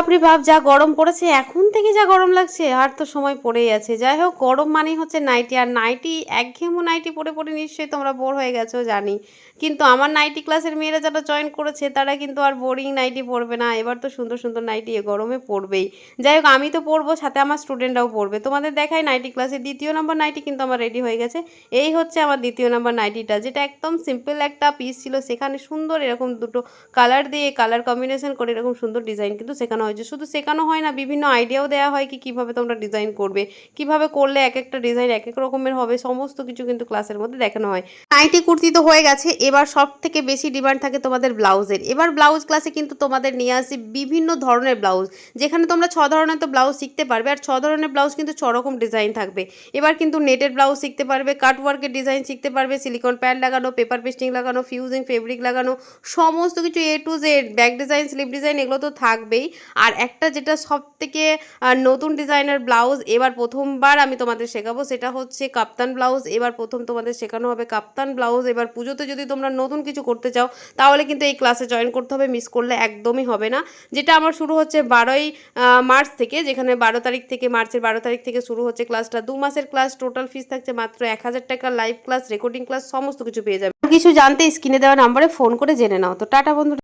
বাপরে বাপ যা গরম পড়েছে এখন থেকে যা গরম লাগছে আর তো সময় পড়েই আছে। যাই হোক গরম মানেই হচ্ছে নাইটি আর নাইটি একঘেয়েমো নাইটি পরে পরে নিশ্চয়ই তোমরা বোর হয়ে গেছো জানি। কিন্তু আমার নাইটি ক্লাসের মেয়েরা যারা জয়েন করেছে তারা কিন্তু আর বোরিং নাইটি পরবে না। এবার তো সুন্দর সুন্দর নাইটি এ গরমে পরবেই। যাই হোক আমি তো পরবো সাথে আমার স্টুডেন্টরাও পরবে। তোমাদের দেখাই নাইটি ক্লাসের ২য় নম্বর নাইটি কিন্তু আমার রেডি হয়ে গেছে। এই হচ্ছে আমার ২য় নম্বর নাইটিটা যেটা একদম সিম্পল একটা পিস ছিল সেখানে সুন্দর এরকম দুটো কালার দিয়ে কালার কম্বিনেশন করে এরকম সুন্দর ডিজাইন কিন্তু শেখানো হয়েছে। শুধু শেখানো হয় না বিভিন্ন আইডিয়াও দেওয়া হয় কি কীভাবে তোমরা ডিজাইন করবে, কীভাবে করলে এক একটা ডিজাইন এক এক রকমের হবে সমস্ত কিছু কিন্তু ক্লাসের মধ্যে দেখানো হয়। নাইটি কুর্তি তো হয়ে গেছে, এবার সব থেকে বেশি ডিমান্ড থাকে তোমাদের ব্লাউজের। এবার ব্লাউজ ক্লাসে কিন্তু তোমাদের নিয়ে আসি বিভিন্ন ধরনের ব্লাউজ, যেখানে তোমরা 6 ধরনের তো ব্লাউজ শিখতে পারবে আর 6 ধরনের ব্লাউজ কিন্তু 6 রকম ডিজাইন থাকবে। এবার কিন্তু নেটের ব্লাউজ শিখতে পারবে, কাটওয়ার্কের ডিজাইন শিখতে পারবে, সিলিকন প্যাড লাগানো, পেপার পেস্টিং লাগানো, ফিউজিং ফেব্রিক লাগানো, সমস্ত কিছু A to Z, back design slip design এগুলো তো থাকবেই। আর একটা যেটা সব থেকে নতুন ডিজাইনের ব্লাউজ এবার প্রথমবার আমি তোমাদের শেখাবো সেটা হচ্ছে কাপ্তান ব্লাউজ। এবার প্রথম তোমাদের শেখানো হবে কাপ্তান ব্লাউজ। এবার পুজোতে যদি তোমরা নতুন কিছু করতে চাও তাহলে কিন্তু এই ক্লাসে জয়েন করতে হবে, মিস করলে একদমই হবে না। যেটা আমার শুরু হচ্ছে 12ই মার্চ থেকে, যেখানে 12 তারিখ থেকে, মার্চের 12 তারিখ থেকে শুরু হচ্ছে ক্লাসটা। 2 মাসের ক্লাস, টোটাল ফিস থাকছে মাত্র 1000 টাকা। লাইভ ক্লাস, রেকর্ডিং ক্লাস সমস্ত কিছু পেয়ে যাবে। কিছু জানতে স্ক্রিনে দেওয়া নাম্বারে ফোন করে জেনে নাও। তো টাটা বন্ধু।